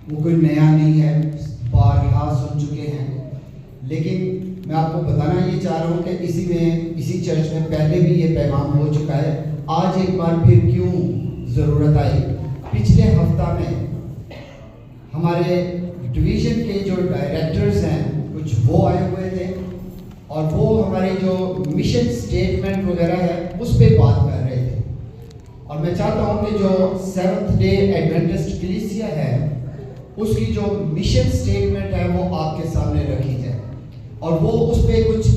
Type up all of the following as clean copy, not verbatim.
وہ کوئی نیا نہیں ہے، بارہا سن چکے ہیں، لیکن میں آپ کو بتانا یہ چاہ رہا ہوں کہ اسی چرچ میں پہلے بھی یہ پیغام ہو چکا ہے، آج ایک بار پھر کیوں ضرورت آئی۔ پچھلے ہفتہ میں ہمارے ڈویژن کے جو ڈائریکٹرز ہیں کچھ وہ آئے ہوئے تھے، اور وہ ہماری جو مشن سٹیٹمنٹ وغیرہ ہے اس پہ بات کر رہے تھے، اور میں چاہتا ہوں کہ جو سیونتھ ڈے ایڈوینٹسٹ کلیسیا ہے اس کی جو مشن سٹیٹمنٹ ہے وہ آپ کے سامنے رکھی جائے، اور وہ اس پہ کچھ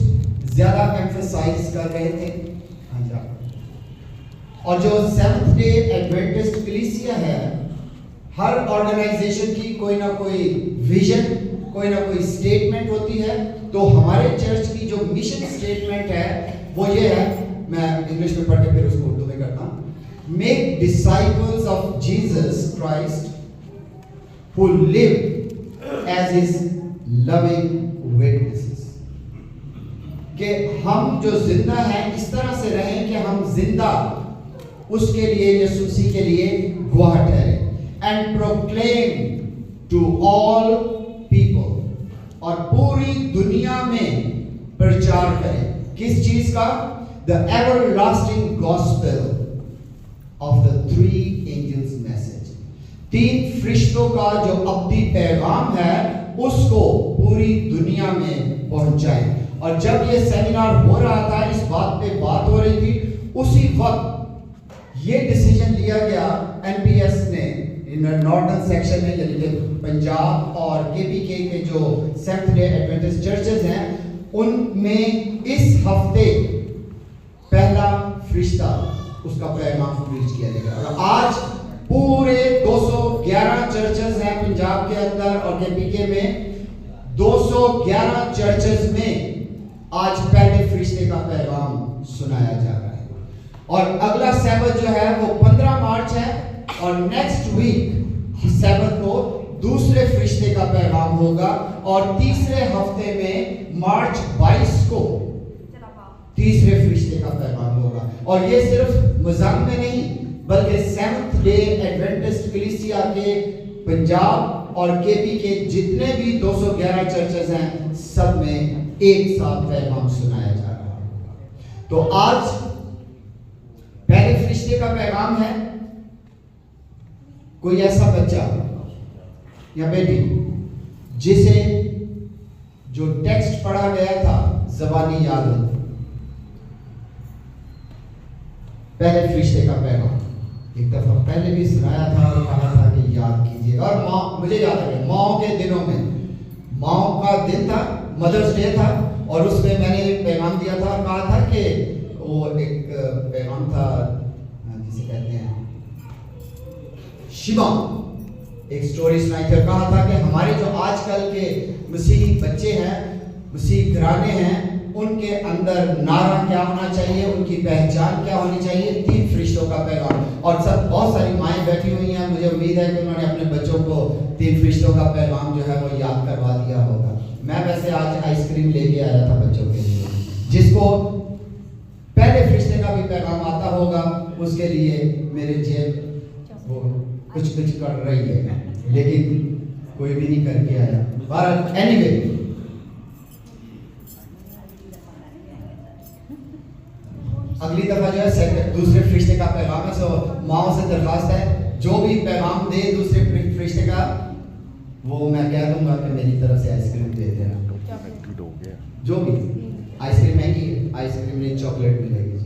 زیادہ ایمفسائز کر رہے تھے۔ اور جو سیونتھ ڈے ایڈوینٹسٹ کلیسیا ہے، ہر آرگنائزیشن کی کوئی نہ کوئی ویژن، کوئی نہ کوئی سٹیٹمنٹ ہوتی ہے، تو ہمارے چرچ کی جو مشن سٹیٹمنٹ ہے وہ یہ ہے، میں انگلش میں پڑھ کے پھر اس کو اردو میں کرتا ہوں۔ Make disciples of Jesus Christ who live as his loving witnesses۔ کہ ہم جو زندہ ہیں اس طرح سے رہیں کہ ہم زندہ اس کے لیے، یسوع مسیح کے لیے گواہ ٹھہریں۔ And proclaim to all people، اور پوری دنیا میں پرچار کریں کس چیز کا؟ The everlasting gospel of the three angels message، تین فرشتوں کا جو ابدی پیغام ہے اس کو پوری دنیا میں پہنچائیں۔ اور جب یہ سیمینار ہو رہا تھا، اس بات پہ بات ہو رہی تھی، اسی وقت یہ ڈیسیجن لیا گیا این پی ایس نے، نارتھن سیکشن میں، یعنی کہ پنجاب اور کے پی کے جو سیونتھ ڈے ایڈوینٹسٹ چرچز ہیں، ان میں اس ہفتے پہلا فرشتہ اس کا پیغام پریچ کیا جائے گا۔ اور آج پورے 211 چرچز ہیں پنجاب کے اندر اور کے پی کے میں، 211 چرچز میں آج پہلے فرشتے کا پیغام سنایا جا رہا ہے، اور اگلا سبت جو ہے وہ 15 مارچ ہے، اور نیکسٹ ویک سبت کو دوسرے فرشتے کا پیغام ہوگا، اور تیسرے ہفتے میں مارچ 22 کو تیسرے فرشتے کا پیغام ہوگا۔ اور یہ صرف مزاح میں نہیں بلکہ سیونتھ ڈے ایڈوینٹسٹ کلیسیا کے پنجاب اور کے پی کے جتنے بھی 211 چرچز ہیں سب میں ایک ساتھ پیغام سنایا جا رہا ہے۔ تو آج پہلے فرشتے کا پیغام ہے۔ کوئی ایسا بچہ یا بیٹی جسے جو ٹیکسٹ پڑھا گیا تھا زبانی یاد ہو، پہلے فرشتے کا پیغام ایک دفعہ پہلے بھی سنایا تھا اور کہا تھا کہ یاد کیجیے۔ اور مجھے یاد ہے ماؤں کے دنوں میں، ماؤں کا دن تھا، مدرس ڈے تھا، اور اس میں میں نے پیغام دیا تھا اور کہا تھا کہ وہ ایک پیغام تھا جسے کہتے ہیں شیما، ایک سٹوری سنائی تھی، اور کہا تھا کہ ہمارے جو آج کل کے مسیحی بچے ہیں، مسیحی گھرانے ہیں، ان کے اندر نعرہ کیا ہونا چاہیے، ان کی پہچان کیا ہونی چاہیے، تین فرشتوں کا پیغام۔ اور سب بہت ساری مائیں بیٹھی ہوئی ہیں، مجھے امید ہے کہ انہوں نے اپنے بچوں کو تین فرشتوں کا پیغام جو ہے وہ یاد کروا دیا ہوگا۔ میں ویسے آج آئس کریم لے کے آیا تھا بچوں کے لیے، جس کو پہلے فرشتے کا بھی پیغام آتا ہوگا، اس کے لیے میرے جیب وہ کچھ کر رہی ہے، لیکن کوئی بھی نہیں کر کے آیا۔ بہرحال اینی وے، اگلی دفعہ جو ہے دوسرے فرشتے کا پیغام ہے، سو ماؤں سے درخواست ہے جو بھی پیغام دے دوسرے فرشتے کا، وہ میں کہہ دوں گا کہ میری طرف سے آئس کریم دے دینا، جو بھی آئس کریم مہنگی ہے، آئس کریم نہیں چاکلیٹ ملے گی۔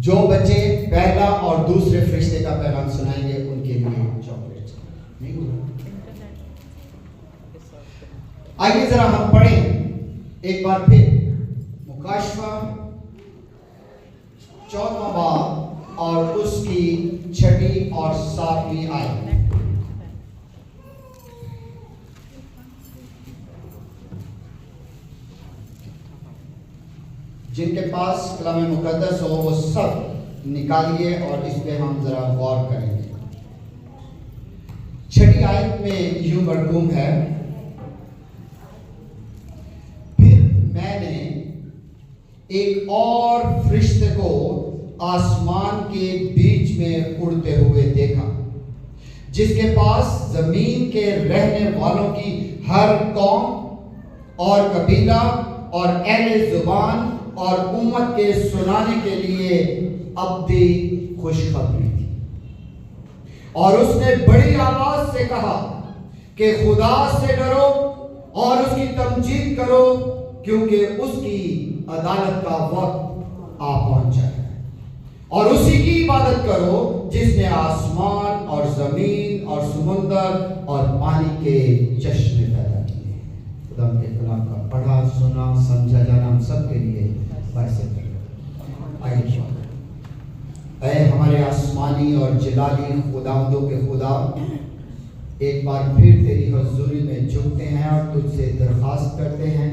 جو بچے پہلا اور دوسرے فرشتے کا پیغام سنائیں گے ان کے لیے چاکلیٹ نہیں ہوگا۔ آئیے ذرا ہم پڑھیں ایک بار پھر مکاشفہ 4واں باب اور اس کی 6 اور 7 آیت۔ جن کے پاس کلام مقدس ہو وہ سب نکالیے اور اس پہ ہم ذرا غور کریں گے۔ 6 آیت میں یوں مرقوم ہے، پھر میں نے ایک اور فرشتے کو آسمان کے بیچ میں اڑتے ہوئے دیکھا جس کے پاس زمین کے رہنے والوں کی ہر قوم اور قبیلہ اور اہل زبان اور امت کے سنانے کے لیے ابدی خوشخبری تھی۔ اور اس نے بڑی آواز سے کہا کہ خدا سے ڈرو اور اس کی تمجید کرو، کیونکہ اس کی عدالت کا وقت آ پہنچا ہے، اور اسی کی عبادت کرو جس نے آسمان اور زمین اور سمندر اور پانی کے چشمے پیدا کیے ہیں۔ خدا کے کلام کا پڑھا سنا سمجھا جانا ہم سب کے لیے باعث کرے۔ آئیے اے ہمارے آسمانی اور جلالی خداوندوں کے خدا، ایک بار پھر تیری حضوری میں جھکتے ہیں اور تجھ سے درخواست کرتے ہیں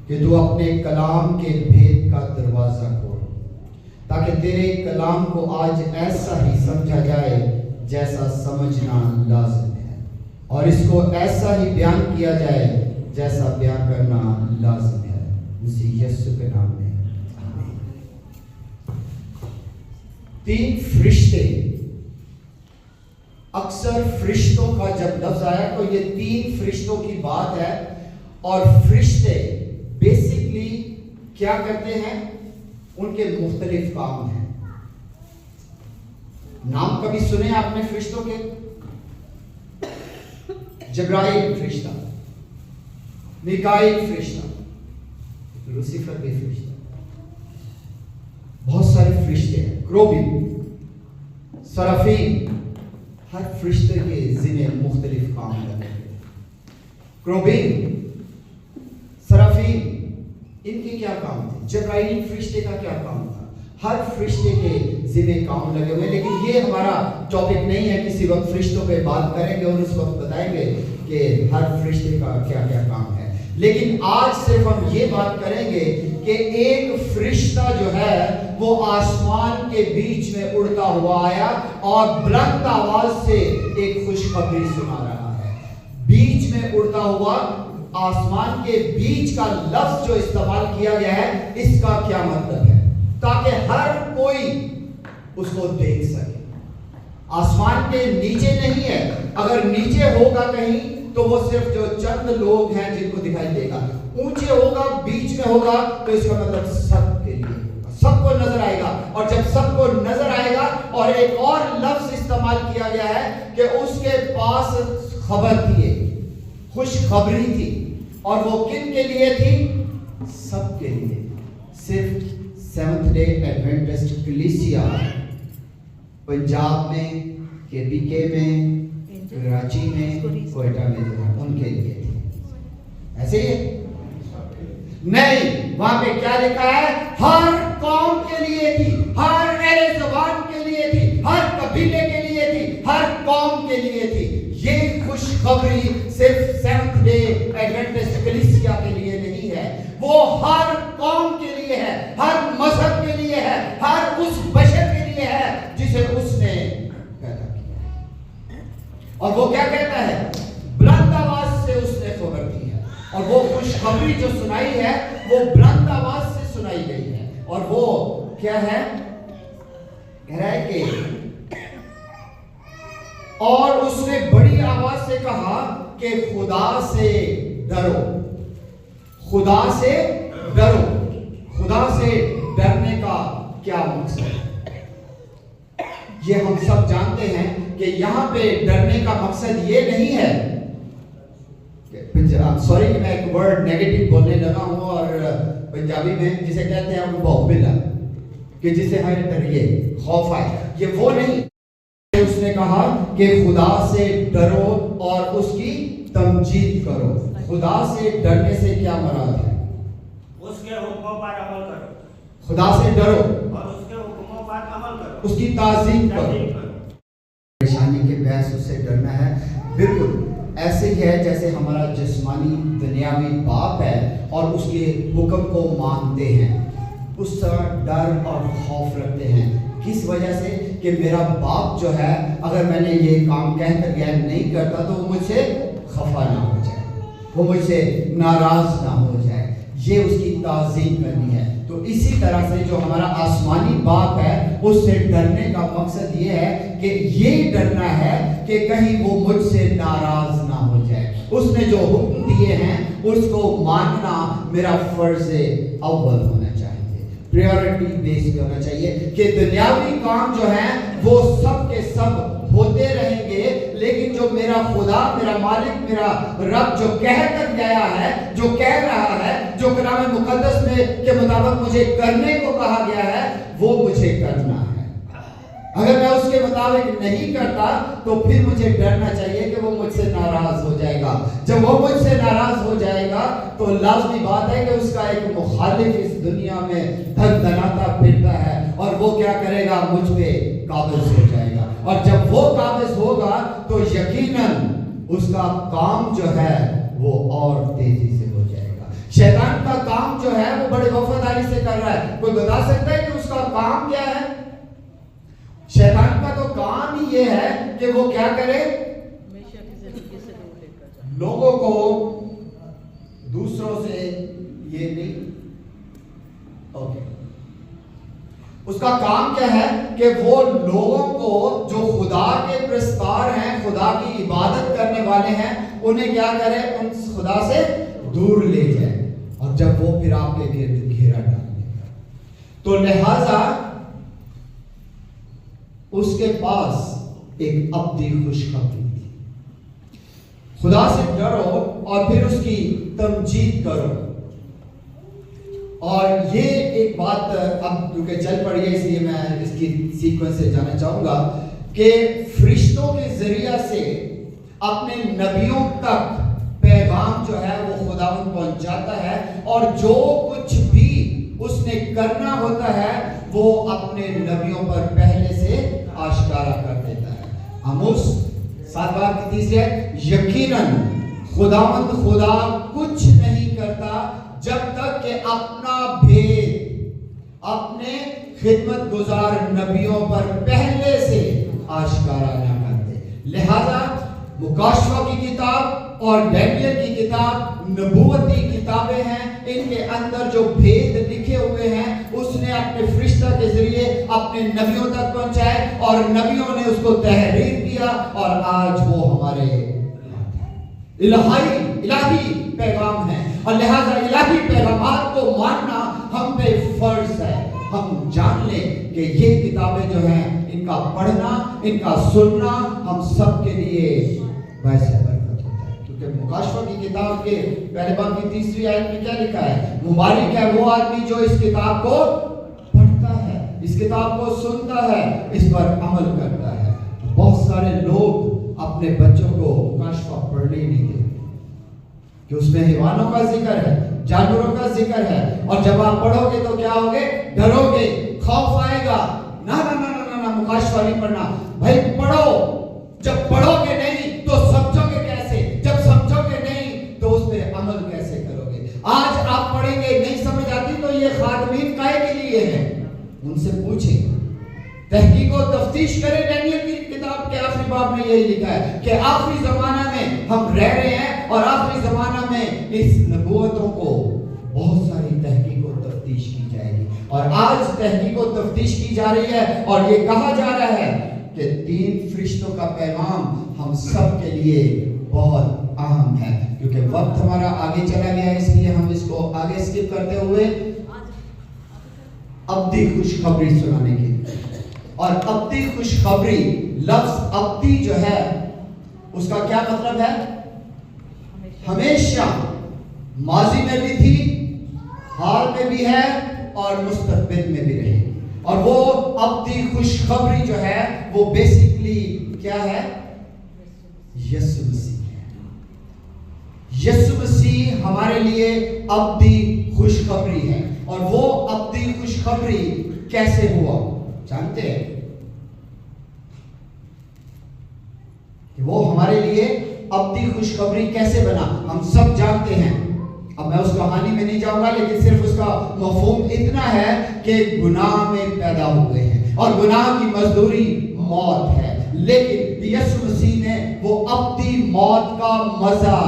کہ تو اپنے کلام کے بھید کا دروازہ کھول، تاکہ تیرے کلام کو آج ایسا ہی سمجھا جائے جیسا سمجھنا لازم ہے، اور اس کو ایسا ہی بیان کیا جائے جیسا بیان کرنا لازم ہے، مسیح یسوع کے نام میں آمین۔ 3 فرشتے، اکثر فرشتوں کا جب لفظ آیا تو یہ 3 فرشتوں کی بات ہے، اور فرشتے بیسکلی کیا کرتے ہیں؟ ان کے مختلف کام ہیں۔ نام کبھی سنے آپ نے فرشتوں کے؟ جبرائیل فرشتہ، میکائیل فرشتہ، لوسیفر بھی فرشتہ، بہت سارے فرشتے ہیں، کروبیم، سرافیم، ہر فرشتے کے ذمے مختلف کام کرتے ہیں۔ کروبیم، سرافیم، ان کے کیا کام تھے؟ جبرائیل فرشتے کا کیا کام تھا؟ ہر فرشتے کے ذمہ کام لگے ہوئے، لیکن یہ ہمارا ٹاپک نہیں ہے۔ کسی وقت فرشتوں پہ بات کریں گے اور اس وقت بتائیں گے کہ ہر فرشتے کا کیا کیا کام ہے، لیکن آج صرف ہم یہ بات کریں گے کہ ایک فرشتہ جو ہے وہ آسمان کے بیچ میں اڑتا ہوا آیا اور بلند آواز سے ایک خوشخبری سنا رہا ہے۔ بیچ میں اڑتا ہوا، آسمان کے بیچ کا لفظ جو استعمال کیا گیا ہے، اس کا کیا مطلب ہے؟ تاکہ ہر کوئی اس کو دیکھ سکے۔ آسمان کے نیچے نہیں ہے، اگر نیچے ہوگا کہیں تو وہ صرف جو چند لوگ ہیں جن کو دکھائی دے گا، اونچے ہوگا، بیچ میں ہوگا تو اس کا مطلب سب کے لیے ہوگا، سب کو نظر آئے گا۔ اور جب سب کو نظر آئے گا، اور ایک اور لفظ استعمال کیا گیا ہے کہ اس کے پاس خبر تھی، خوشخبری تھی، اور وہ کن کے لیے تھی؟ سب کے لیے۔ صرف سیونتھ ڈے ایڈوینٹسٹ کلیسیا پنجاب میں، کے پی کے میں، کراچی میں، کوئٹہ میں جو ہے ان کے لیے تھی۔ ایسے ہی نہیں، وہاں پہ کیا لکھا ہے؟ ہر قوم کے لیے تھی، ہر اہل زبان کے لیے تھی، ہر قبیلے کے لیے تھی، ہر قوم کے لیے تھی۔ یہ خوشخبری صرف سیونتھ ڈے ایڈوینٹسٹ کلیسیا کے لیے نہیں ہے، وہ ہر قوم کے لیے ہے، ہر مذہب کے لیے ہے، ہر اس بشر کے لیے ہے جسے اس نے پیدا کیا۔ اور وہ کیا کہتا ہے؟ بلند آواز سے اس نے خبر دی ہے، اور وہ خوشخبری جو سنائی ہے وہ بلند آواز سے سنائی گئی ہے، اور وہ کیا ہے؟ کہہ رہا ہے کہ اور اس نے بڑی آواز سے کہا کہ خدا سے ڈرو، خدا سے ڈرو۔ خدا سے ڈرنے کا کیا مقصد ہے؟ یہ ہم سب جانتے ہیں کہ یہاں پہ ڈرنے کا مقصد یہ نہیں ہے، سوری کہ میں ایک ورڈ نیگیٹو بولنے لگا ہوں، اور پنجابی میں جسے کہتے ہیں بہبلا، کہ جسے ہمیں ڈریے، خوف آئے، یہ وہ نہیں۔ اس نے کہا کہ خدا سے ڈرو اور اس کی تمجید کرو۔ خدا سے ڈرنے سے کیا مراد ہے؟ اس کے حکموں پر عمل کرو۔ خدا سے ڈرو اور اس کے حکموں پر عمل کرو، اس کی تعظیم کرو۔ پریشانی کے بحث اس سے ڈرنا ہے، بالکل ایسے ہی ہے جیسے ہمارا جسمانی دنیاوی باپ ہے اور اس کے حکم کو مانتے ہیں، اس طرح ڈر اور خوف رکھتے ہیں۔ کس وجہ سے؟ کہ میرا باپ جو ہے اگر میں نے یہ کام کہہ کر گیا نہیں کرتا تو وہ مجھ سے خفا نہ ہو جائے، وہ مجھ سے ناراض نہ ہو جائے، یہ اس کی تعظیم کرنی ہے۔ تو اسی طرح سے جو ہمارا آسمانی باپ ہے اس سے ڈرنے کا مقصد یہ ہے کہ یہ ڈرنا ہے کہ کہیں وہ مجھ سے ناراض نہ ہو جائے. اس نے جو حکم دیے ہیں اس کو ماننا میرا فرض اول ہونا چاہیے, پریورٹی بیس پہ ہونا چاہیے کہ دنیاوی کام جو ہیں وہ سب کے سب ہوتے رہیں گے, لیکن جو میرا خدا, میرا مالک, میرا رب جو کہہ کر گیا ہے, جو کہہ رہا ہے, جو کلام مقدس میں کے مطابق مجھے کرنے کو کہا گیا ہے, وہ مجھے کرنا ہے. اگر میں اس کے مطابق نہیں کرتا تو پھر مجھے ڈرنا چاہیے کہ وہ مجھ سے ناراض ہو جائے گا. جب وہ مجھ سے ناراض ہو جائے گا تو لازمی بات ہے کہ اس کا ایک مخالف اس دنیا میں دھن دھناتا پھرتا ہے, اور وہ کیا کرے گا, مجھ پہ قابض ہو جائے گا. اور جب وہ قابض ہوگا تو یقیناً اس کا کام جو ہے وہ اور تیزی سے ہو جائے گا. شیطان کا کام جو ہے وہ بڑے وفاداری سے کر رہا ہے. کوئی بتا سکتا ہے کہ اس کا کام کیا ہے؟ شیطان کا تو کام ہی یہ ہے کہ وہ کیا کرے, لوگوں کو دوسروں سے یہ نہیں, اوکے, اس کا کام کیا ہے کہ وہ لوگوں کو جو خدا کے پرستار ہیں, خدا کی عبادت کرنے والے ہیں, انہیں کیا کرے, ان خدا سے دور لے جائے, اور جب وہ پھر آپ کے گرد گھیرا ڈالے گا. تو لہذا اس کے پاس ایک ابدی خوشخبری تھی. خدا سے ڈرو اور پھر اس کی تمجید کرو. اور یہ ایک بات اب کیونکہ چل پڑی ہے اس لیے میں اس کی سیکوینس سے جانا چاہوں گا کہ فرشتوں کے ذریعہ سے اپنے نبیوں تک پیغام جو ہے وہ خداوند پہنچاتا ہے, اور جو کچھ بھی اس نے کرنا ہوتا ہے وہ اپنے نبیوں پر پہلے سے آشکارا کر دیتا ہے. آموس 7:3 یقیناً خداوند خدا کچھ نہیں کرتا جب تک کہ اپنا بھید اپنے خدمت گزار نبیوں پر پہلے سے آشکارا نہ کر دے. لہذا مکاشفہ کی کتاب اور ڈینیل کی کتاب نبوتی کتابیں ہیں, ان کے اندر جو بھید لکھے ہوئے ہیں اس نے اپنے فرشتہ کے ذریعے اپنے نبیوں تک پہنچائے, اور نبیوں نے اس کو تحریر کیا, اور آج وہ ہمارے الہی پیغام ہیں. اور لہذا الہی پیغامات کو ماننا ہم پہ فرض ہے. ہم جان لیں کہ یہ کتابیں جو ہیں ان کا پڑھنا, ان کا سننا ہم سب کے لیے باعث برکت ہوتا ہے. کیونکہ مکاشفہ کی کتاب کے پہلے باب کی 3 آیت میں کیا لکھا ہے, مبارک ہے وہ آدمی جو اس کتاب کو پڑھتا ہے, اس کتاب کو سنتا ہے, اس پر عمل کرتا ہے. بہت سارے لوگ اپنے بچوں کو مکاشفہ پڑھنے ہی نہیں دیتے کہ اس میں حیوانوں کا ذکر ہے, جانوروں کا ذکر ہے, اور جب آپ پڑھو گے تو کیا ہوگے, ڈرو گے, خوف آئے گا. نہ نہ نہ نہ نہ, مکاشفہ نہیں پڑھنا بھائی. پڑھو, جب پڑھو گے نہیں تو سمجھو گے کیسے, جب سمجھو گے نہیں تو اس پہ عمل کیسے کرو گے. آج آپ پڑھیں گے, نہیں سمجھ آتی تو یہ خادمین کائے کے لیے ہے, ان سے پوچھیں, تحقیق و تفتیش کریں. ڈینیل کی کتاب کے آخری باب میں یہی لکھا ہے کہ آخری زمانہ میں ہم رہ رہے ہیں, اور آخری زمانہ میں اس نبوتوں کو بہت ساری تحقیق و تفتیش کی جائے گی. اور آج تحقیق و تفتیش کی جا رہی ہے, اور یہ کہا جا رہا ہے کہ 3 فرشتوں کا پیغام ہم سب کے لیے بہت اہم ہے. کیونکہ وقت ہمارا آگے چلا گیا ہے, اس لیے ہم اس کو آگے اسکپ کرتے ہوئے ابدی خوشخبری سنانے کے لیے. اور ابدی خوشخبری, لفظ ابدی جو ہے اس کا کیا مطلب ہے, ہمیشہ, ماضی میں بھی تھی, حال میں بھی ہے, اور مستقبل میں بھی رہے گی. اور وہ ابدی خوشخبری جو ہے وہ بیسیکلی کیا ہے, یسوع مسیح ہے. یسوع مسیح ہمارے لیے ابدی خوشخبری ہے. اور وہ ابدی خوشخبری کیسے ہوا جانتے ہیں کہ وہ ہمارے لیے ابدی خوشخبری کیسے بنا, ہم سب جانتے ہیں. اب میں اس کہانی میں نہیں جاؤں گا, لیکن صرف اس کا مفہوم اتنا ہے کہ گناہ میں پیدا ہوئے ہیں, اور گناہ کی مزدوری موت ہے. لیکن یسوع مسیح نے وہ ابدی موت کا مزہ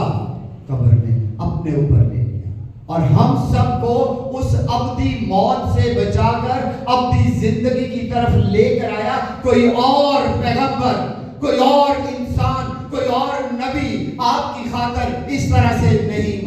قبر میں اپنے اوپر لے لیا, اور ہم سب کو اس ابدی موت سے بچا کر ابدی زندگی کی طرف لے کر آیا. کوئی اور پیغمبر, کوئی اور انسان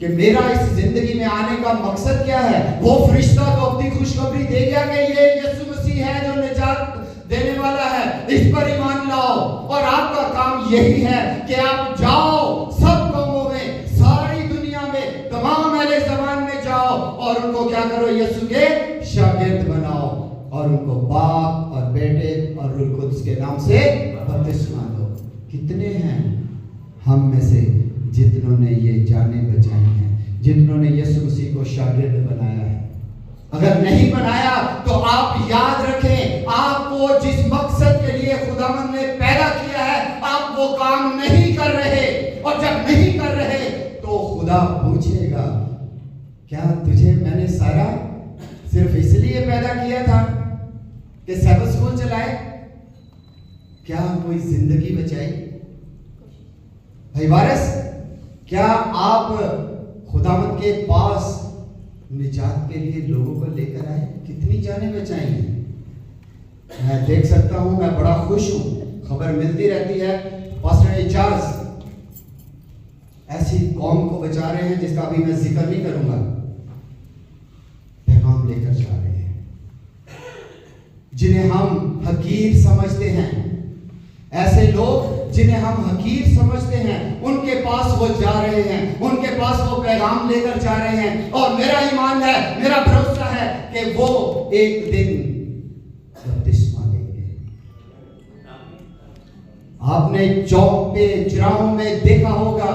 کہ میرا اس زندگی میں آنے کا مقصد کیا ہے، وہ فرشتہ کو اپنی خوشخبری دے گیا کہ یہ یسوع مسیح ہے جو نجات دینے والا ہے، اس پر ایمان لاؤ، اور آپ کا کام یہی ہے کہ آپ جاؤ سب قوموں میں، ساری دنیا میں، تمام اہل زبان میں جاؤ اور ان کو کیا کرو، یسوع کے شاگرد بناؤ اور ان کو باپ اور بیٹے اور روح القدس کے نام سے بپتسمہ دو۔ کتنے ہیں ہم میں سے جتنوں نے یہ جانیں بچائی ہیں، جتنوں نے یسوع مسیح کو شاگرد بنایا ہے؟ اگر نہیں بنایا تو آپ یاد رکھیں، آپ کو جس مقصد کے لیے خداوند نے پیدا کیا ہے آپ وہ کام نہیں کر رہے، اور جب نہیں کر رہے تو خدا پوچھے گا کیا تجھے میں نے سارا صرف اس لیے پیدا کیا تھا کہ سبت اسکول چلائے؟ کیا کوئی زندگی بچائی؟ بھائی وارث، کیا آپ خداوند کے پاس نجات کے لیے لوگوں کو لے کر آئے؟ کتنی جانیں بچائی ہیں؟ میں دیکھ سکتا ہوں، میں بڑا خوش ہوں، خبر ملتی رہتی ہے پاسٹر اعجاز ایسی قوم کو بچا رہے ہیں جس کا ابھی میں ذکر نہیں کروں گا، پیغام لے کر جا رہے ہیں، جنہیں ہم حقیر سمجھتے ہیں، ایسے لوگ جنہیں ہم حقیر سمجھتے ہیں ان کے پاس وہ جا رہے ہیں، ان کے پاس وہ پیغام لے کر جا رہے ہیں، اور میرا ایمان ہے، میرا بھروسہ ہے کہ وہ ایک دن بپتسمہ لیں گے۔ آپ نے چوک پہ چراہوں میں دیکھا ہوگا،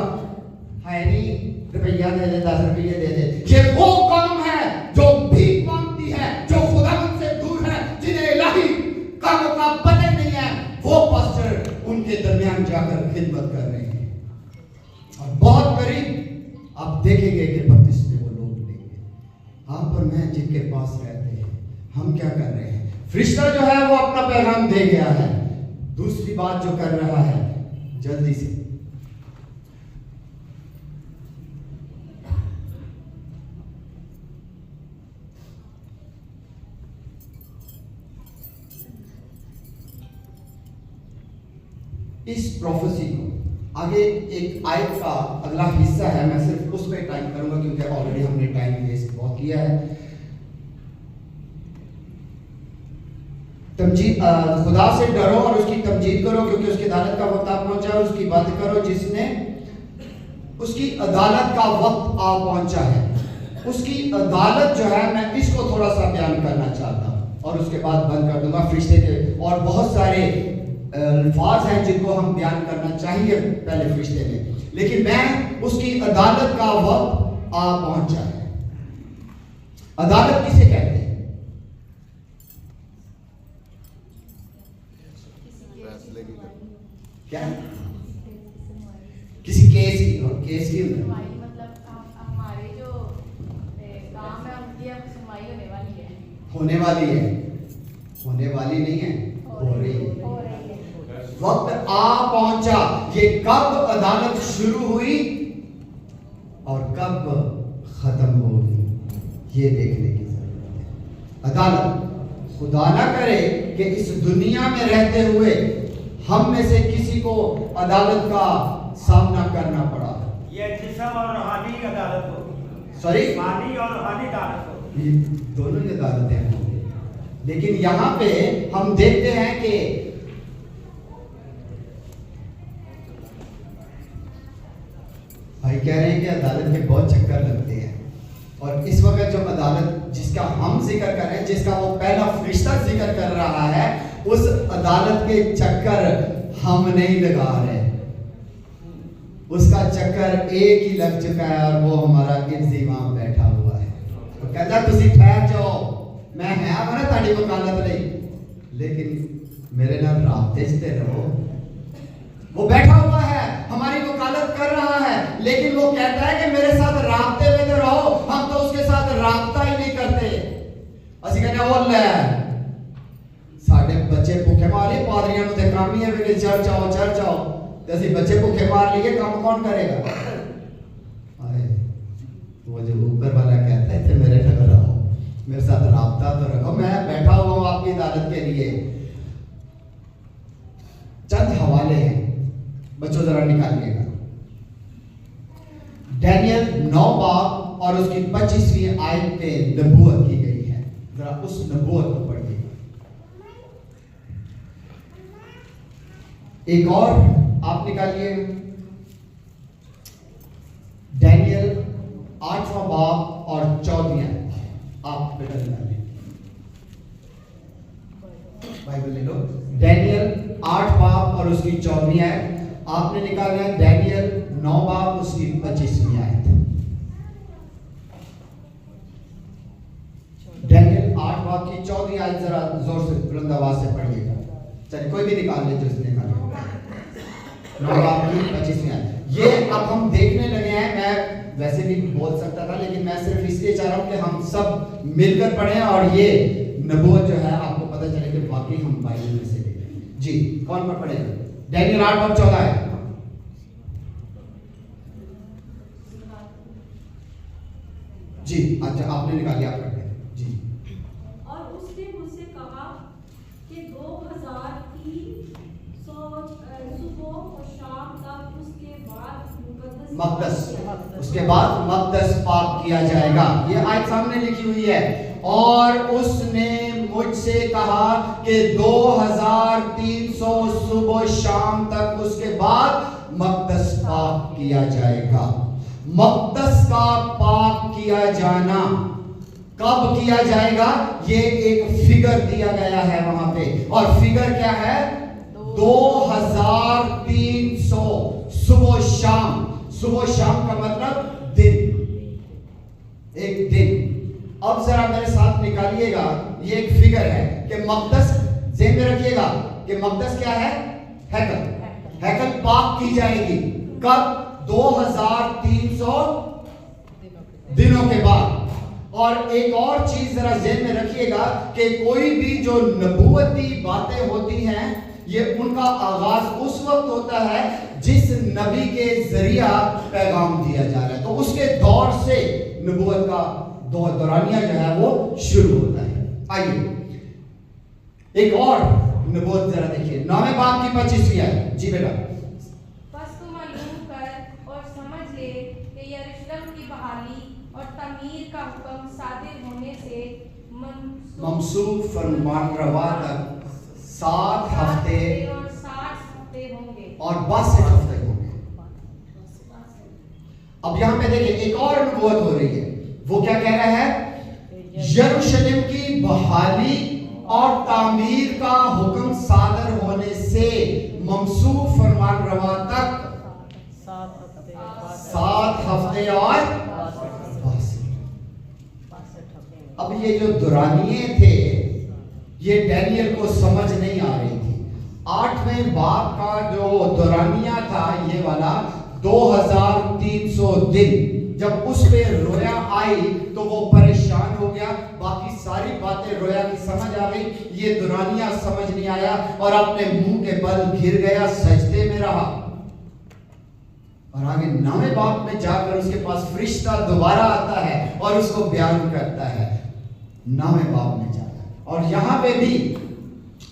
ہے نہیں روپیہ دے دے، 10 روپیے دے دے، یہ وہ قوم ہے جو بھیک مانگتی ہے، جو خداوند سے دور ہے، جنہیں الہی کاموں کا پتہ نہیں ہے، وہ پاسٹر ان کے درمیان جا کر خدمت کر رہے ہیں، اور بہت قریب آپ دیکھیں گے کہ بپتسمے وہ لوگ لیں گے۔ آپ اور میں جن کے پاس رہتے ہیں، ہم کیا کر رہے ہیں؟ فرشتہ جو ہے وہ اپنا پیغام دے گیا ہے، دوسری بات جو کر رہا ہے جلدی سے اس پروفیسی کو آگے ایک آیت کا اگلا حصہ ہے، میں صرف اس پہ ٹائم کروں گا کیونکہ آلریڈی ہم نے ٹائم ویسٹ بہت کیا ہے۔ تمجید، خدا سے ڈرو اور اس کی تمجید کرو کیونکہ اس کی عدالت کا وقت آ پہنچا ہے، اس کی بات کرو جس نے اس کی عدالت کا وقت آ پہنچا ہے۔ اس کی عدالت جو ہے، میں اس کو تھوڑا سا بیان کرنا چاہتا ہوں اور اس کے بعد بند کر دوں گا۔ فرشتے کے اور بہت سارے الفاظ ہیں جن کو ہم بیان کرنا چاہیے پہلے فرشتے میں، لیکن میں اس کی عدالت کا وقت آ پہنچا ہے۔ عدالت کسے کہتے ہیں؟ کیا؟ کسی کیس کی، اور کیس کی ہمارے جو کام ہے ان کی اب سنوائی ہونے والی ہے۔ ہونے والی ہے، ہونے والی نہیں ہے، ہو رہی ہے۔ وقت آ پہنچا، یہ کب عدالت شروع ہوئی اور کب ختم ہوگی یہ دیکھنے کی ضرورت ہے۔ عدالت، خدا نہ کرے کہ اس دنیا میں رہتے ہوئے ہم میں سے کسی کو عدالت کا سامنا کرنا پڑا۔ یہ جسم اور روحانی عدالت ہوگی، سوری، جسمانی اور روحانی عدالت ہوگی، یہ دونوں کی عدالتیں ہوں گی، لیکن یہاں پہ ہم دیکھتے ہیں کہ بھائی کہہ رہے ہیں کہ عدالت کے بہت چکر لگتے ہیں، اور اس وقت جو عدالت جس کا ہم ذکر کر رہے ہیں، جس کا وہ پہلا فرشتہ ذکر کر رہا ہے، اس عدالت کے چکر ہم نہیں لگا رہے، اس کا چکر ایک ہی لگ چکا ہے اور وہ ہمارا قبضی وہاں بیٹھا ہوا ہے۔ وہ کہتا ہے تسی ٹھہر جاؤ، میں ہے نا تاری وکالت نہیں، لیکن میرے نال رابطے چتے رہو۔ وہ بیٹھا ہوا ہے، ہماری وکالت کر رہا ہے، لیکن وہ کہتا ہے کہ میرے ساتھ رابطے میں تو رہو۔ ہم تو اس کے ساتھ رابطہ ہی نہیں کرتے، اسی کہتے ہیں وہ لے ساڑھے بچے بھوکے مارے، پادریاں نو تے کام ہی ہے کہ چرچ آؤ چرچ آؤ، تے اسی بچے بھوکے مار لیے، کام کون کرے گا؟ وہ جو اوپر والا کہتا ہے کہ میرے نال رہو، میرے ساتھ رابطہ تو رکھو، میں بیٹھا ہوا ہوں آپ کی عدالت کے لیے۔ چند حوالے ہیں، بچوں ذرا نکالیے گا۔ ڈینیل 9 باب اور اس کی 25ویں آیت پہ نبوت کی گئی ہے. ذرا اس نبوت کو پڑھیے. ایک اور آپ نکالیے ڈینیل 8واں باب اور 14ویں آیت. آپ بیٹا نکالیں بائبل لے لو. ڈینیل 8 باب اور اس کی 14ویں آیت. آپ نے نکالا ہے ڈینیل 9 باب اس کی 25ویں آیت. ڈینیل 8 باب کی 14ویں آیت ذرا زور سے بلند آواز سے پڑھیے گا. چلیے کوئی بھی نکال لے جو اس نے نکالا. 9 باب کی 25ویں آیت. یہ اب ہم دیکھنے لگے ہیں. میں ویسے بھی بول سکتا تھا لیکن میں صرف اس لیے چاہ رہا ہوں کہ ہم سب مل کر پڑھیں اور یہ نبوت جو ہے آپ کو پتہ چلے کہ واقعی ہم بائبل میں سے لے رہے ہیں. جی کون پر پڑھے گا؟ ڈینیل 8 باب 14 ہے. جی اچھا آپ نے نکال لیا. آپ پڑھتے ہیں. جی. اور اس نے مجھ سے کہا کہ 2300 صبح و شام تک اس کے بعد مقدس اس کے بعد مقدس پاک کیا جائے گا. یہ آیت سامنے لکھی ہوئی ہے. اور اس نے مجھ سے کہا کہ 2300 صبح شام تک اس کے بعد مقدس پاک کیا جائے گا. مقدس کا پاک کیا جانا کب کیا جائے گا؟ یہ ایک فگر دیا گیا ہے وہاں پہ. اور فگر کیا ہے؟ 2300 صبح شام. صبح شام کا مطلب دن، ایک دن. اب ذرا میرے ساتھ نکالیے گا. یہ ایک فگر ہے کہ مقدس ذہن میں رکھیے گا کہ مقدس کیا ہے؟ ہیکل. ہیکل پاک کی جائے گی کب؟ 2300 دنوں کے بعد. اور ایک اور چیز ذرا ذہن میں رکھیے گا کہ کوئی بھی جو نبوتی باتیں ہوتی ہیں یہ ان کا آغاز اس وقت ہوتا ہے جس نبی کے ذریعہ پیغام دیا جا رہا ہے. تو اس کے دور سے نبوت کا دورانیہ جو ہے وہ شروع ہوتا ہے. آئیے ایک اور نبوت ذرا دیکھیے 9 باب کی 25ویں آیت. جی بیٹا. بس تو معلوم کر اور سمجھ لے کہ یروشلم کی بحالی اور تعمیر کا حکم صادر ہونے سے ممسوک فرمان روا تک 7 ہفتے اور 60 ہفتے ہوں گے اور 62 ہفتے ہوں گے. اب یہاں پہ دیکھیں ایک اور نبوت ہو رہی ہے. وہ کیا کہہ رہا ہے؟ یروشلم کی بحالی اور تعمیر کا حکم صادر ہونے سے ممسوک فرمان روا تک 7 ہفتے اور 62. اب یہ جو دورانیے تھے یہ ڈینیل کو سمجھ نہیں آ رہی تھی. 8ویں باب کا جو دورانیہ تھا یہ والا 2300 دن جب اس پہ رویا آئی تو وہ پریشان ہو گیا. باقی ساری باتیں رویا کی سمجھ آ گئی. یہ دورانیہ سمجھ نہیں آیا اور اپنے منہ کے بل گر گیا, سجدے میں رہا. اور آگے 9ویں باب میں جا کر اس کے پاس فرشتہ دوبارہ آتا ہے اور اس کو بیان کرتا ہے 9ویں باب میں جا کر. اور یہاں پہ بھی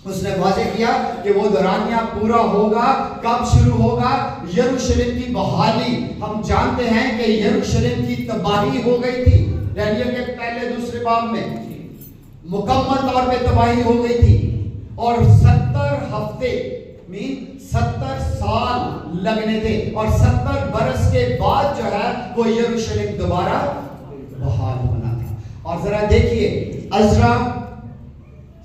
اس نے واضح کیا کہ وہ دورانیہ پورا ہوگا. کب شروع ہوگا؟ یروشلم کی بحالی. ہم جانتے ہیں کہ یروشلم کی تباہی ہو گئی تھی ڈینیل کے پہلے دوسرے باب میں مکمل طور پہ تباہی ہو گئی تھی. اور 70 ہفتے 70 سال لگنے تھے اور 70 برس کے بعد جو ہے وہ یروشلم دوبارہ بحال ہونا تھا. اور ذرا دیکھیے عزرا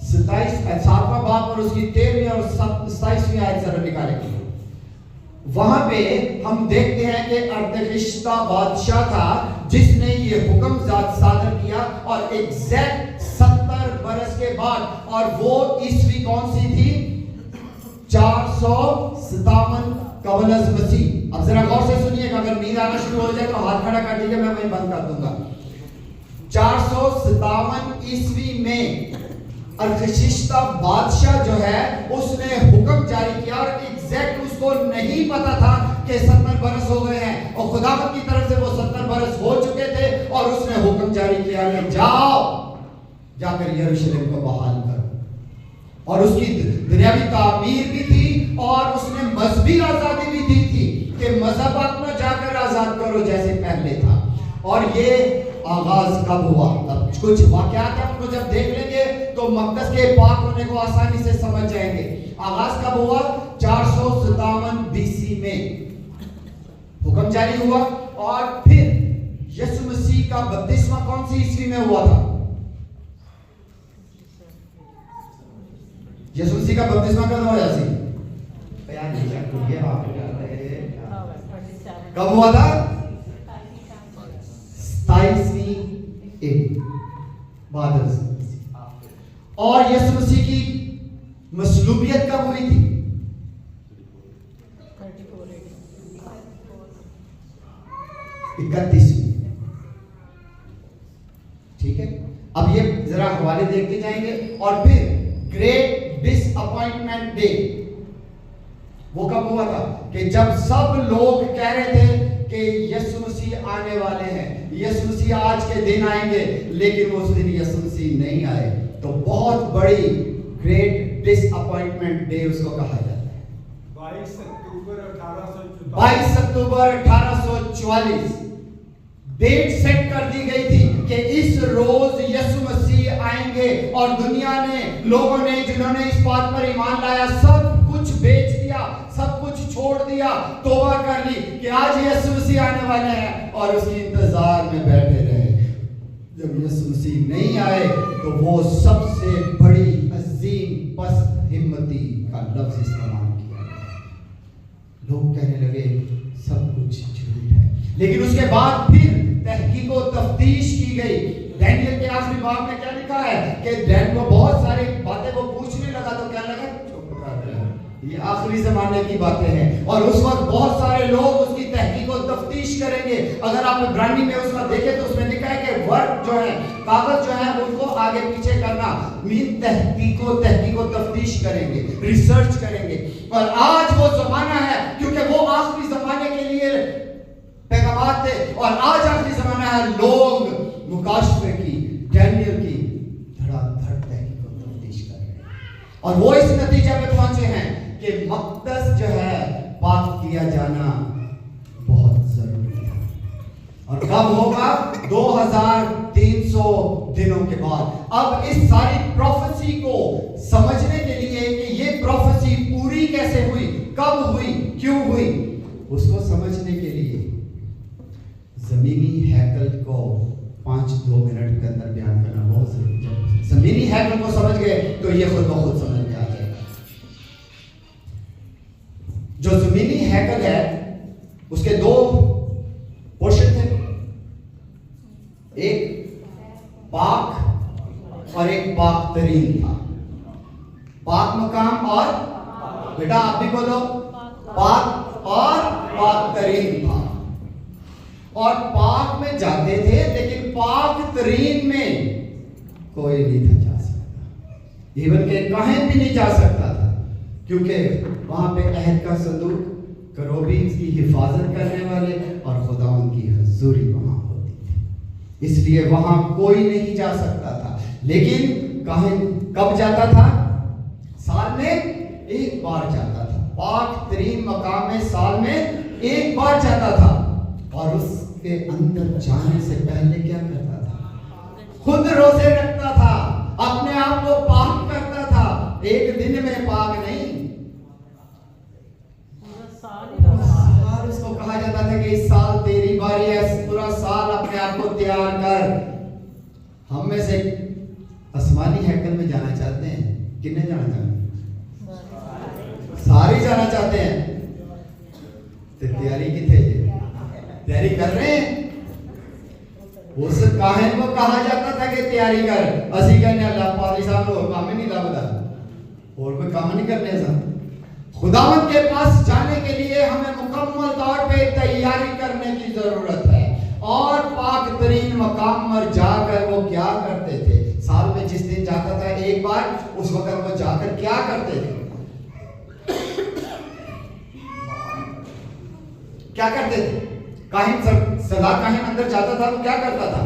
7واں باب اور اس کی 13ویں اور 27ویں آیت ذرا نکالیں گے. وہاں پہ ہم دیکھتے ہیں کہ ارتخشتہ بادشاہ تھا جس نے یہ حکم صادر کیا اور ایگزیکٹ 70 برس کے بعد. اور وہ عیسوی کون سی تھی؟ 457 قبل از مسیح. اب ذرا غور سے سنیے گا, اگر نیند آنا شروع ہو جائے تو ہاتھ کھڑا کر دیجیے, میں وہیں بند کر دوں گا. 457 عیسوی میں ارتخشتہ بادشاہ جو ہے اس نے حکم جاری کیا اور ایگزیکٹ اس کو نہیں پتا تھا کہ 70 برس ہو گئے ہیں اور خداوند کی طرف سے وہ 70 برس ہو چکے تھے. اور اس نے حکم جاری کیا کہ جاؤ جا کر یروشلم کو بحال کرو. اور اس کی دنیاوی تعمیر بھی تھی اور اس نے مذہبی آزادی بھی دی تھی کہ مذہب اپنا جا کر آزاد کرو جیسے پہلے تھا. اور یہ آغاز کب ہوا؟ اب کچھ واقعات ہم کو جب دیکھ لیں گے تو مقدس کے پاک ہونے کو آسانی سے سمجھ جائیں گے۔ آغاز کب ہوا؟ 457 BC میں حکم جاری ہوا، اور پھر یسوع مسیح کا بپتسمہ کون سی عیسوی میں ہوا تھا؟ یسوع مسیح کا بپتسمہ کب ہوا یاسی؟ کب ہوا تھا؟ 27 بعد از۔ اور یسوع مسیح کی مصلوبیت کب ہوئی تھی؟ 31۔ ٹھیک ہے، اب یہ ذرا حوالے دیکھتے جائیں گے۔ اور پھر گریٹ ڈس اپوائنٹمنٹ ڈے وہ کب ہوا تھا؟ کہ جب سب لوگ کہہ رہے تھے کہ یسوع مسیح آنے والے ہیں، یسوع مسیح آج کے دن آئیں گے، لیکن اس دن یسوع مسیح نہیں آئے، تو بہت بڑی گریٹ ڈس اپوائنٹمنٹ ڈے اس کو کہا جاتا ہے۔ 22 اکتوبر 1844 ڈیٹ سیٹ کر دی گئی تھی کہ اس روز یسوع مسیح آئیں گے، اور دنیا نے، لوگوں نے، جنہوں نے اس بات پر ایمان لایا، سب کچھ بیچ دیا، سب کچھ چھوڑ دیا، توبہ کر لی کہ آج یسوع مسیح آنے والے ہیں، اور اس کی انتظار میں بیٹھے رہے۔ جب یسوع مسیح نہیں آئے تو وہ سب سے بڑی عظیم پست ہمتی کا لفظ استعمال کیا، لوگ کہنے لگے سب کچھ جھوٹ ہے۔ لیکن اس کے بعد پھر تحقیق و تفتیش کی گئی۔ ڈینیل کے آخری باب میں کیا لکھا ہے کہ ڈینیل کو بہت ساری باتیں وہ پوچھنے لگا تو کیا لگا، یہ آخری زمانے کی باتیں ہیں، اور اس وقت بہت سارے لوگ اس کی تحقیق و تفتیش کریں گے۔ اگر آپ عبرانی میں اس کا دیکھیں تو اس میں لکھا ہے کہ ورق جو ہے، کاغذ جو ہے، ان کو آگے پیچھے کرنا مین تحقیق و تفتیش کریں گے، ریسرچ کریں گے۔ اور آج وہ زمانہ ہے، کیونکہ وہ آخری زمانے کے لیے پیغامات تھے، اور آج آخری زمانہ ہے، لوگ مکاشفے کی، ڈینیل کی دھڑا دھڑ تحقیق و تفتیش کر رہے ہیں، اور وہ اس نتیجے پہ پہنچے ہیں کہ مقدس جو ہے پاک کیا جانا بہت ضروری ہے۔ اور کب ہوگا؟ 2300 دنوں کے بعد۔ اب اس ساری پروفیسی کو سمجھنے کے لیے کہ یہ پروفیسی پوری کیسے ہوئی، کب ہوئی، کیوں ہوئی، اس کو سمجھنے کے لیے زمینی ہیکل کو 5-2 منٹ کے اندر بیان کرنا بہت ضروری ہے۔ زمینی ہیکل کو سمجھ گئے تو یہ خود بخود سمجھ میں آ جائے گا۔ جو زمینی ہیکل ہے اس کے 2 پورشن تھے، ایک پاک اور ایک پاک ترین تھا۔ پاک مقام اور، بیٹا آپ بھی بولو، پاک اور پاک ترین تھا۔ اور پاک میں جاتے تھے، لیکن پاک ترین میں کوئی نہیں تھا جا سکتا، ایون کہ کہیں بھی نہیں جا سکتا تھا، کیونکہ وہاں پہ عہد کا صندوق، کروبین کی حفاظت کرنے والے، اور خداوند کی حضوری وہاں ہوتی تھی، اس لیے وہاں کوئی نہیں جا سکتا تھا۔ لیکن کب جاتا تھا؟ سال میں ایک بار جاتا تھا، پاک ترین مقام میں سال میں ایک بار جاتا تھا، اور اس کے اندر جانے سے پہلے کیا کرتا تھا؟ خود روزے رکھتا تھا، اپنے آپ کو پاک کرتا تھا، ایک دن میں پاک نہیں، سال اس کو کہا جاتا تھا کہ اس سال تیری باری ہے، پورا سال اپنے آپ کو تیار کر۔ ہم میں سے آسمانی ہیکل میں جانا چاہتے ہیں، کتنے جانا چاہتے ہیں؟ سارے جانا چاہتے ہیں، تو تیاری کتنے ہے؟ تیاری کر رہے ہیں؟ اس کاہن کو کہا جاتا تھا کہ تیاری کر، اسی کہنے اللہ پالی صاحب اور کام نہیں لابدہ، اور کوئی کام نہیں کرنے ایسا۔ خداوند کے پاس جانے کے لیے ہمیں مکمل طور پہ تیاری کرنے کی ضرورت ہے، اور پاک ترین مقام پر جا کر وہ کیا کرتے تھے؟ سال میں جس دن جاتا تھا ایک بار، اس وقت وہ جا کر کیا کرتے تھے؟ کیا کرتے تھے؟ کاہن سدا کاہن اندر جاتا تھا تو کیا کرتا تھا؟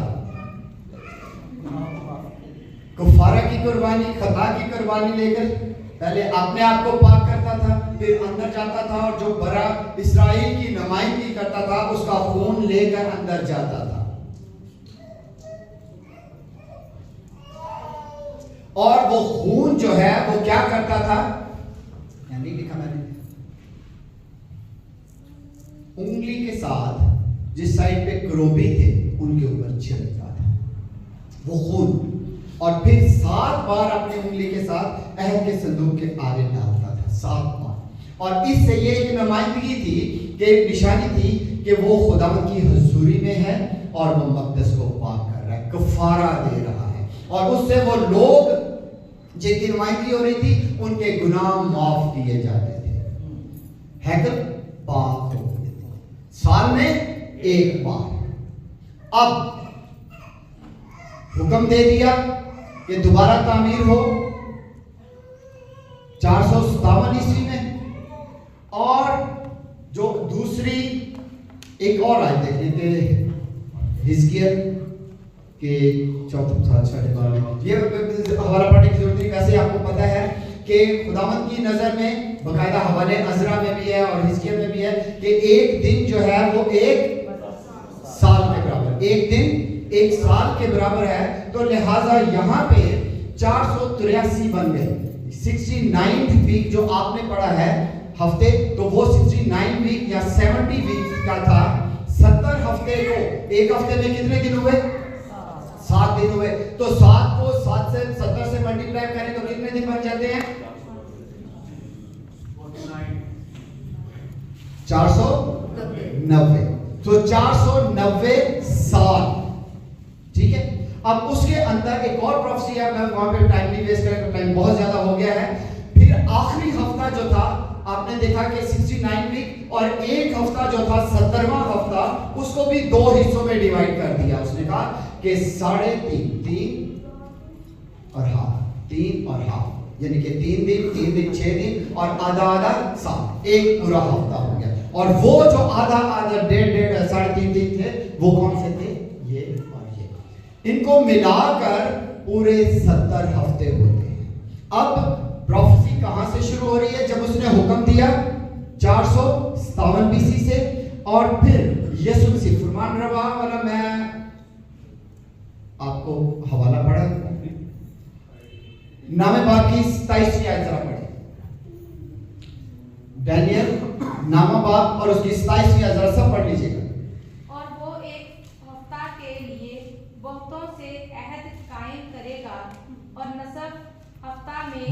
کفارہ کی قربانی، خطا کی قربانی لے کر پہلے اپنے آپ کو پاک کرتا تھا، پھر اندر جاتا تھا اور جو برا اسرائیل کی نمائندگی کرتا تھا اس کا خون لے کر اندر جاتا تھا۔ اور وہ خون جو ہے وہ کیا کرتا تھا, یعنی لکھا میں نے, انگلی کے ساتھ جس سائڈ پہ کروبی تھے ان کے اوپر چھڑکتا تھا وہ خون, اور پھر 7 بار اپنی انگلی کے ساتھ عہد کے صندوق کے آگے ڈالتا تھا, 7 بار. اور اس سے یہ ایک نمائندگی تھی کہ ایک نشانی تھی کہ وہ خداوند کی حضوری میں ہے اور وہ مقدس کو پاک کر رہا ہے, کفارہ دے رہا ہے, اور اس سے وہ لوگ جن کی نمائندگی ہو رہی تھی ان کے گناہ معاف کیے جاتے تھے. ہیکل پاک ہو گئے تھے سال میں 1 بار. اب حکم دے دیا کہ دوبارہ تعمیر ہو 457 عیسوی میں, اور جو دوسری ایک اور آیت دیکھ لیتے حزقیل کے 4:12 یہ حوالہ پڑھنے کی ضرورت نہیں, ویسے آپ کو پتہ ہے کہ خداوند کی نظر میں باقاعدہ حوالے عزرا میں بھی ہے اور حزقیل میں بھی ہے کہ ایک دن جو ہے وہ 1 سال کے برابر, ایک دن 1 سال کے برابر ہے. تو لہٰذا یہاں پہ 483 بن گئے. 69 ویک جو آپ نے پڑھا ہے ہفتے, تو وہ 69 ویک یا 70 ویک کا تھا. 70 ہفتے کو ایک ہفتے میں کتنے دن ہوئے, 7 دن ہوئے. تو 7 کو 7 سے 70 سے ملٹیپلائی کریں تو کتنے دن بن جاتے ہیں, 490. تو 490 سال, ٹھیک ہے. اب اس کے اندر ایک اور پروفیسی ہے, میں وہاں پہ ٹائم نہیں ویسٹ کریں, ٹائم بہت زیادہ ہو گیا ہے. پھر آخری ہفتہ جو تھا آپ نے دیکھا کہ 69 ویک, اور ایک ہفتہ جو تھا 70واں ہفتہ, اس کو بھی 2 حصوں میں ڈیوائیڈ کر دیا. اس نے کہا کہ 3.5 اور ہاف, یعنی کہ 3 دن 6 دن اور آدھا سال, ایک پورا ہفتہ ہو گیا. اور وہ جو آدھا 3.5 دن تھے وہ کون سے تھے, یہ اور یہ, ان کو ملا کر پورے 70 ہفتے ہوتے ہیں. اب پروفیسی کہاں سے شروع ہو رہی ہے, جب اس نے حکم دیا 457 BC سے, اور پھر یسوع مسیح فرمان روا والا, میں آپ کو حوالہ پڑھا نام باپ کی 27ویں آیت ذرا پڑھیں, ڈینیل نام باپ اور اس کی 27ویں آیت ذرا سب پڑھ لیجیے گا. اور وہ 1 ہفتہ کے لیے بہتوں سے عہد قائم کرے گا, اور نصف ہفتہ میں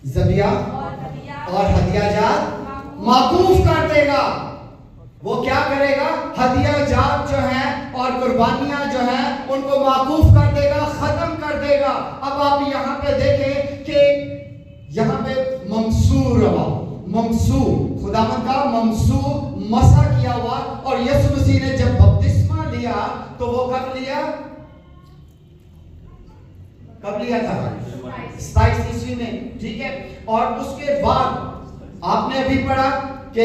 ذبیحہ اور ہدیہ جات موقوف کر دے گا. وہ کیا کرے گا, ہدیہ جات جو ہیں اور قربانیاں جو ہیں ان کو موقوف کر دے گا, ختم کر دے گا. اب آپ یہاں پہ دیکھیں کہ یہاں پہ ممسو خداوند کا ممسو مسح کیا ہوا, اور یسوع مسیح نے جب بپتسمہ لیا تو وہ کب لیا تھا 27 عیسوی میں, ٹھیک ہے. اور اس کے بعد آپ نے ابھی پڑھا کہ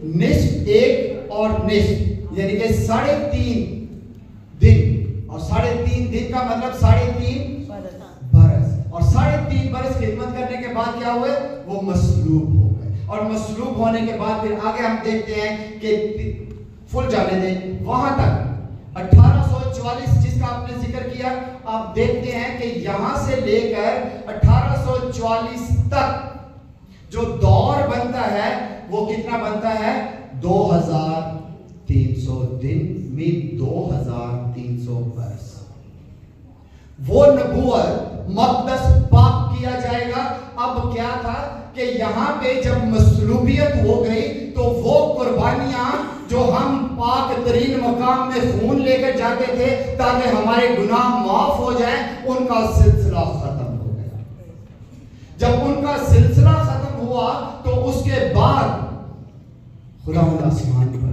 نصف 1 اور نصف یعنی کہ 3.5 دن, اور 3.5 دن کا مطلب 3.5 برس, اور 3.5 برس خدمت کرنے کے بعد کیا ہوئے, وہ مصلوب ہو گئے. اور مصلوب ہونے کے بعد پھر آگے ہم دیکھتے ہیں کہ فل جانے دیں وہاں تک 1844 جس کا آپ نے ذکر کیا, آپ دیکھتے ہیں کہ یہاں سے لے کر 1844 تک جو دور بنتا ہے وہ کتنا بنتا ہے, 2300 دن میں 2300 برس. وہ نبوت مقدس پاک کیا جائے گا. اب کیا تھا کہ یہاں پہ جب مصلوبیت ہو گئی تو وہ قربانیاں جو ہم پاک ترین مقام میں خون لے کر جاتے تھے تاکہ ہمارے گناہ معاف ہو جائیں, ان کا سلسلہ ختم ہو گیا. جب ان کا سلسلہ ختم ہوا تو اس کے بعد خداوند آسمان پر تھے.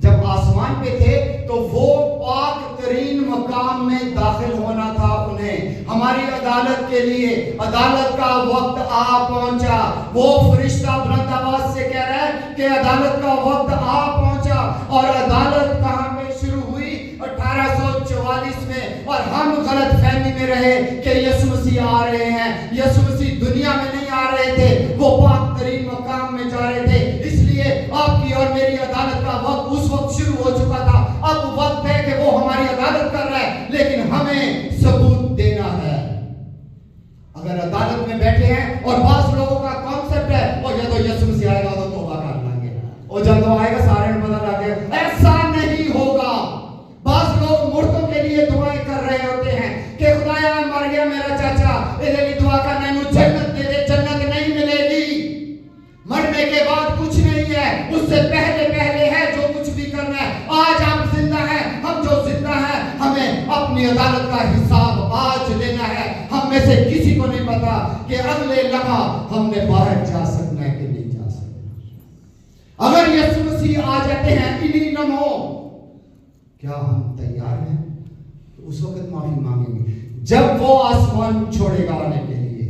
جب آسمان پہ تھے تو وہ پاک ترین مقام میں داخل ہونا تھا انہیں. ہماری عدالت کے لیے عدالت کا وقت آ پہنچا. وہ فرشتہ بلند آواز سے کہہ رہا ہے کہ عدالت کا وقت آ پہنچا. اور عدالت کہاں پہ شروع ہوئی, 1844 میں. اور ہم غلط فہمی میں رہے کہ یسوع مسیح آ رہے ہیں. یسوع مسیح دنیا میں نہیں آ رہے تھے, وہ پاک ترین مقام میں جا رہے تھے. اس لیے آپ کی اور میری عدالت کا وقت اس وقت شروع ہو چکا تھا. اب وقت ہے کہ وہ ہماری عدالت کر رہا ہے. آئے گا سارے میں پتہ لگ گیا. ایسا نہیں ہوگا. بعض لوگ مردوں کے لیے دعائیں کر رہے ہوتے ہیں کہ خدایا مر گیا میرا چاچا, اس لیے دعا کرنا مجھے جنت دے دے. جنت نہیں ملے گی. مرنے کے بعد کچھ نہیں ہے, اس سے پہلے پہلے ہے جو کچھ بھی کرنا ہے. آج آپ زندہ ہیں, ہم جو زندہ ہیں ہمیں اپنی عدالت کا حساب آج لینا ہے. ہم میں سے کسی کو نہیں پتا کہ اگلے لمحہ ہم نے باہر جا سکنا ہے کہ نہیں جا سکنا. اگر یسوع مسیح آ جاتے ہیں انہی لمحوں, کیا ہم تیار ہیں؟ تو اس وقت معافی مانگیں گے. جب وہ آسمان چھوڑے گا آنے کے لیے,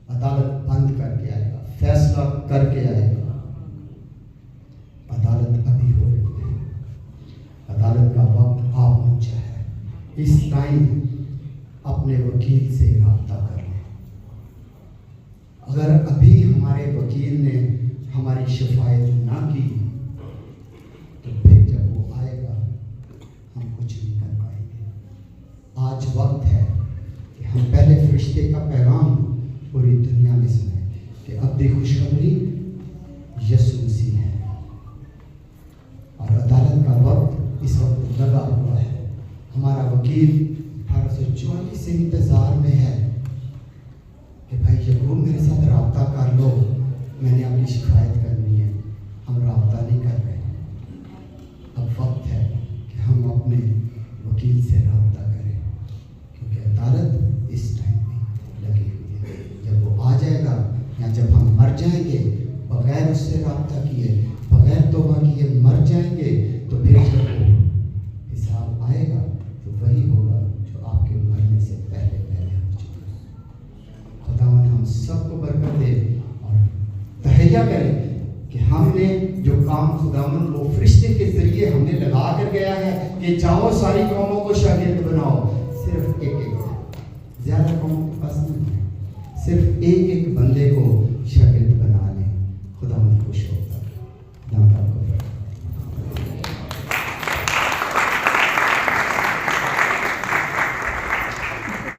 عدالت بند کر کے آئے گا, فیصلہ کر کے آئے گا. عدالت ابھی ہو رہی ہے. عدالت کا وقت آ پہنچا ہے. اس ٹائم اپنے وکیل سے رابطہ کر لیں. اگر ابھی ہمارے وکیل نے ہماری شفایت نہ کی تو پھر جب وہ آئے گا ہم کچھ نہیں کر پائیں گے. آج وقت ہے کہ ہم پہلے فرشتے کا پیغام پوری دنیا میں سنیں کہ ابدی خوشخبری یسوع مسیح ہے, اور عدالت کا وقت اس وقت لگا ہوا ہے. ہمارا وکیل 1844 سے انتظار میں ہے کہ بھائی یعقوب میرے ساتھ رابطہ کر لو, میں نے اپنی شکایت کرنی ہے. ہم رابطہ نہیں کر رہے. اب وقت ہے کہ ہم اپنے وکیل سے رابطہ کریں, کیونکہ عدالت اس ٹائم میں لگی ہوئی ہے. جب وہ آ جائے گا یا جب ہم مر جائیں گے بغیر اس سے رابطہ کیے, بغیر توبہ کیے مر جائیں گے, تو پھر جب وہ حساب آئے گا تو وہی ہوگا جو آپ کے مرنے سے پہلے پہلے ہو چکا ہے. خداوند ہم سب کو برکت دے اور تہیہ کرے کہ ہم نے جو کام خداوند وہ فرشتے کے ذریعے ہم نے لگا کر گیا ہے کہ جاؤ ساری قوموں کو شاگرد بناؤ, صرف ایک ایک, زیادہ قوموں کے پاس نہیں ہے, صرف ایک ایک بندے کو